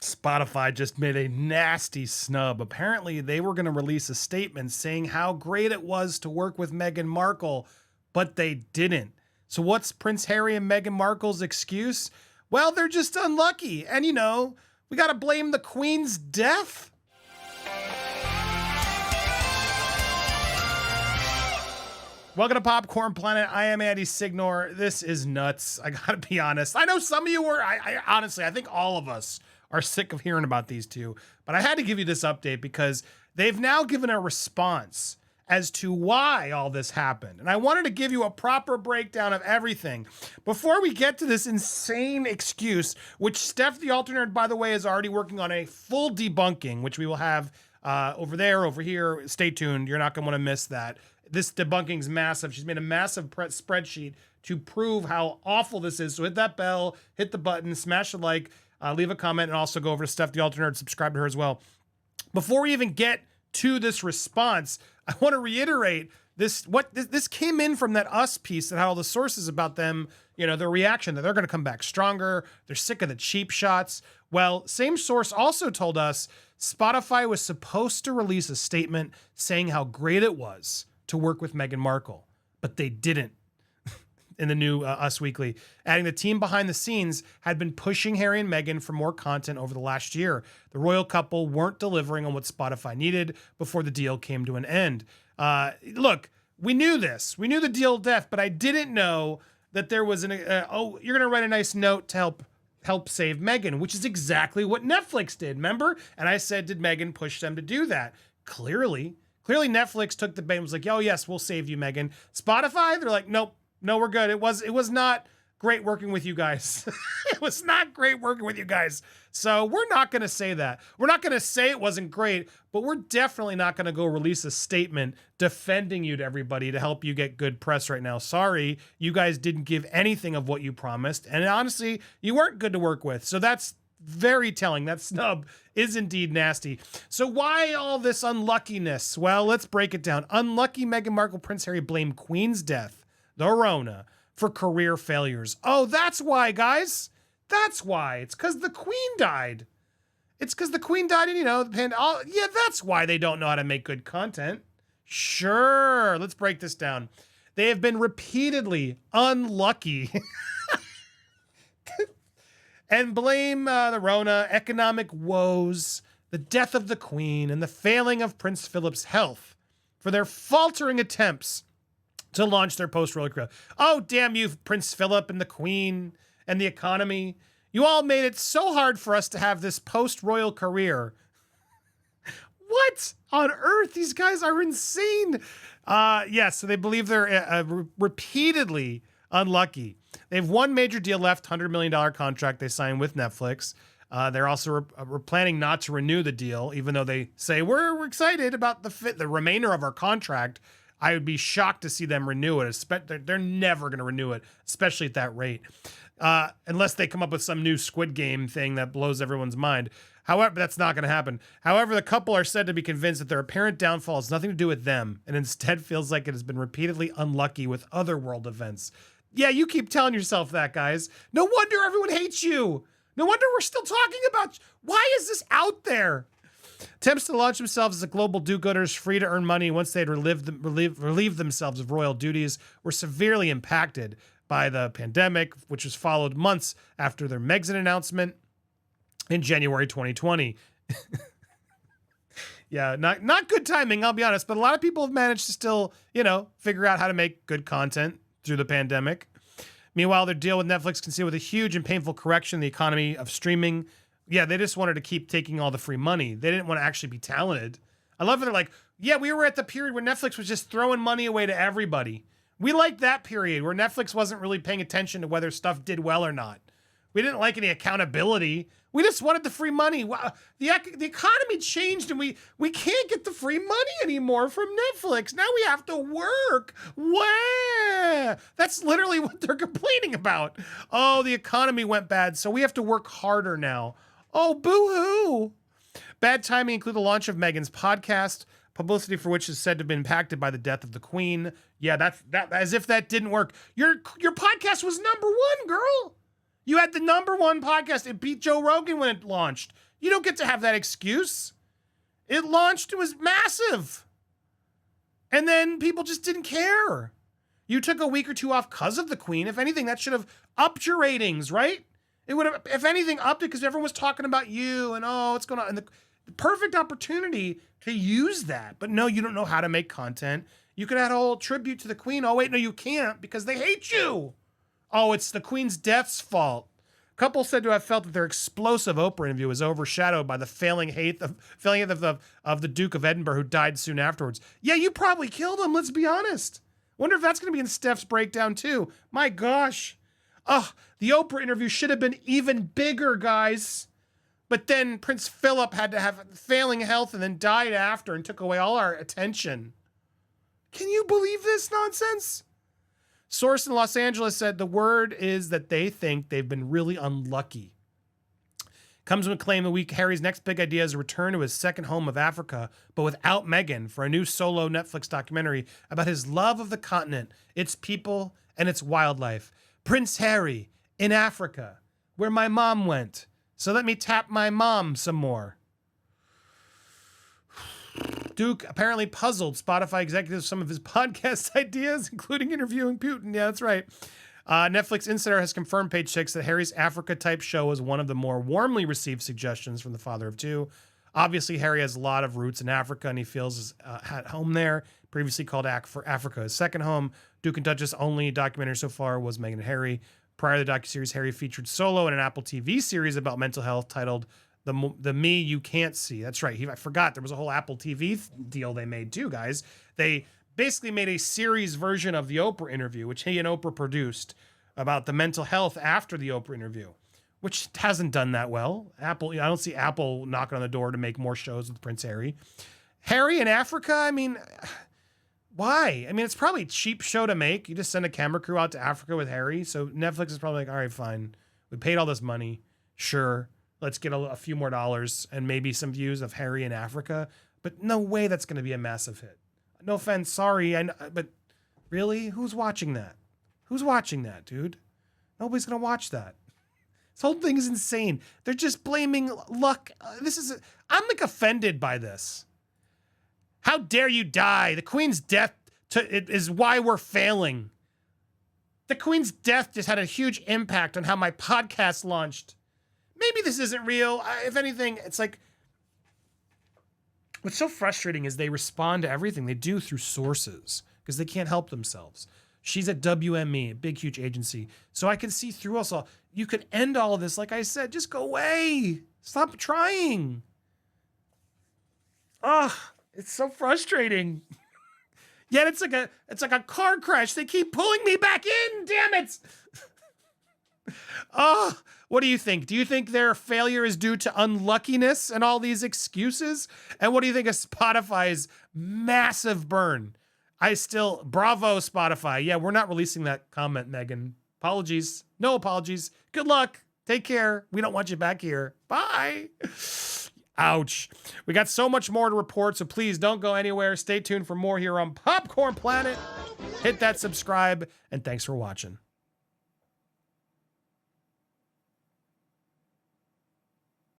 Spotify just made a nasty snub. Apparently, they were going to release a statement saying how great it was to work with Meghan Markle, but they didn't. So what's Prince Harry and Meghan Markle's excuse? Well, they're just unlucky. And, we got to blame the Queen's death. Welcome to Popcorn Planet. I am Andy Signore. This is nuts. I got to be honest. I know some of you were, honestly, I think all of us are sick of hearing about these two, but I had to give you this update because they've now given a response as to why all this happened. And I wanted to give you a proper breakdown of everything. Before we get to this insane excuse, which Steph the Alternate, by the way, is already working on a full debunking, which we will have over there, over here. Stay tuned. You're not going to want to miss that. This debunking's massive. She's made a massive spreadsheet to prove how awful this is. So hit that bell, hit the button, smash the like, leave a comment, and also go over to Steph the Alternate, subscribe to her as well. Before we even get to this response, I want to reiterate this came in from that Us piece that had all the sources about them, their reaction, that they're going to come back stronger. They're sick of the cheap shots. Well, same source also told us Spotify was supposed to release a statement saying how great it was to work with Meghan Markle, but they didn't. In the new Us Weekly, adding the team behind the scenes had been pushing Harry and Meghan for more content over the last year. The royal couple weren't delivering on what Spotify needed before the deal came to an end. Look, we knew this. We knew the deal death, but I didn't know that there was you're going to write a nice note to help save Meghan, which is exactly what Netflix did, remember? And I said, did Meghan push them to do that? Clearly Netflix took the bait and was like, oh yes, we'll save you, Meghan. Spotify, they're like, nope. No, we're good. It was not great working with you guys. It was not great working with you guys. So we're not going to say that. We're not going to say it wasn't great, but we're definitely not going to go release a statement defending you to everybody to help you get good press right now. Sorry, you guys didn't give anything of what you promised. And honestly, you weren't good to work with. So that's very telling. That snub is indeed nasty. So why all this unluckiness? Well, let's break it down. Unlucky Meghan Markle, Prince Harry blame Queen's death, the Rona, for career failures. Oh, that's why, guys. That's why. It's because the Queen died. It's because the Queen died and, yeah, that's why they don't know how to make good content. Sure. Let's break this down. They have been repeatedly unlucky and blame the Rona, economic woes, the death of the Queen, and the failing of Prince Philip's health for their faltering attempts to launch their post-royal career. Oh, damn you, Prince Philip and the Queen and the economy. You all made it so hard for us to have this post-royal career. What on earth? These guys are insane. Yes, so they believe they're repeatedly unlucky. They have one major deal left, $100 million contract they signed with Netflix. They're also planning not to renew the deal, even though they say, we're excited about the remainder of our contract. I would be shocked to see them renew it. They're never going to renew it, especially at that rate, unless they come up with some new Squid Game thing that blows everyone's mind. However, that's not going to happen. However, the couple are said to be convinced that their apparent downfall has nothing to do with them, and instead feels like it has been repeatedly unlucky with other world events. Yeah, you keep telling yourself that, guys. No wonder everyone hates you. No wonder we're still talking about. Why is this out there? Attempts to launch themselves as a global do-gooders free to earn money once they had relieved themselves of royal duties were severely impacted by the pandemic, which was followed months after their Megxit announcement in January 2020. Yeah, not good timing, I'll be honest, but a lot of people have managed to still, figure out how to make good content through the pandemic. Meanwhile, their deal with Netflix concealed with a huge and painful correction in the economy of streaming. Yeah, they just wanted to keep taking all the free money. They didn't want to actually be talented. I love that they're like, yeah, we were at the period where Netflix was just throwing money away to everybody. We liked that period where Netflix wasn't really paying attention to whether stuff did well or not. We didn't like any accountability. We just wanted the free money. Wow. The economy changed and we can't get the free money anymore from Netflix. Now we have to work. Wow. That's literally what they're complaining about. Oh, the economy went bad, so we have to work harder now. Oh, boo-hoo. Bad timing include the launch of Meghan's podcast, publicity for which is said to have been impacted by the death of the Queen. Yeah, that as if that didn't work. Your podcast was number one, girl. You had the #1 podcast. It beat Joe Rogan when it launched. You don't get to have that excuse. It launched. It was massive. And then people just didn't care. You took a week or two off because of the Queen. If anything, that should have upped your ratings, right? It would have, if anything, upped it because everyone was talking about you and, oh, what's going on? And the perfect opportunity to use that. But no, you don't know how to make content. You could add a whole tribute to the Queen. Oh, wait, no, you can't because they hate you. Oh, it's the Queen's death's fault. A couple said to have felt that their explosive Oprah interview was overshadowed by the failing hate of the Duke of Edinburgh, who died soon afterwards. Yeah, you probably killed him, let's be honest. Wonder if that's going to be in Steph's breakdown too. My gosh. Oh, the Oprah interview should have been even bigger, guys. But then Prince Philip had to have failing health and then died after and took away all our attention. Can you believe this nonsense? Source in Los Angeles said the word is that they think they've been really unlucky. Comes with a claim the week Harry's next big idea is a return to his second home of Africa, but without Meghan, for a new solo Netflix documentary about his love of the continent, its people, and its wildlife. Prince Harry in Africa, where my mom went. So let me tap my mom some more. Duke apparently puzzled Spotify executives with some of his podcast ideas, including interviewing Putin. Yeah, that's right. Netflix Insider has confirmed, page 6, that Harry's Africa-type show was one of the more warmly received suggestions from the father of two. Obviously, Harry has a lot of roots in Africa, and he feels at home there. Previously called Africa his second home. Duke and Duchess' only documentary so far was Meghan and Harry. Prior to the docuseries, Harry featured solo in an Apple TV series about mental health titled The Me You Can't See. That's right. I forgot there was a whole Apple TV deal they made too, guys. They basically made a series version of the Oprah interview, which he and Oprah produced, about the mental health after the Oprah interview, which hasn't done that well. I don't see Apple knocking on the door to make more shows with Prince Harry. Harry in Africa, I mean, why? I mean, it's probably a cheap show to make. You just send a camera crew out to Africa with Harry. So Netflix is probably like, all right, fine. We paid all this money. Sure. Let's get a few more dollars and maybe some views of Harry in Africa. But no way that's going to be a massive hit. No offense, sorry, but really? Who's watching that? Who's watching that, dude? Nobody's going to watch that. This whole thing is insane. They're just blaming luck. I'm like offended by this. How dare you die? The Queen's death is why we're failing. The Queen's death just had a huge impact on how my podcast launched. Maybe this isn't real. If anything, it's like, what's so frustrating is they respond to everything they do through sources because they can't help themselves. She's at WME, a big, huge agency. So I can see through us all. You could end all of this. Like I said, just go away. Stop trying. Ugh, it's so frustrating. Yet it's like a car crash. They keep pulling me back in. Damn it. Oh, what do you think? Do you think their failure is due to unluckiness and all these excuses? And what do you think of Spotify's massive burn? Bravo, Spotify. Yeah, we're not releasing that comment, Meghan. Apologies. No apologies. Good luck. Take care. We don't want you back here. Bye. Ouch. We got so much more to report, so please don't go anywhere. Stay tuned for more here on Popcorn Planet. Hit that subscribe, and thanks for watching.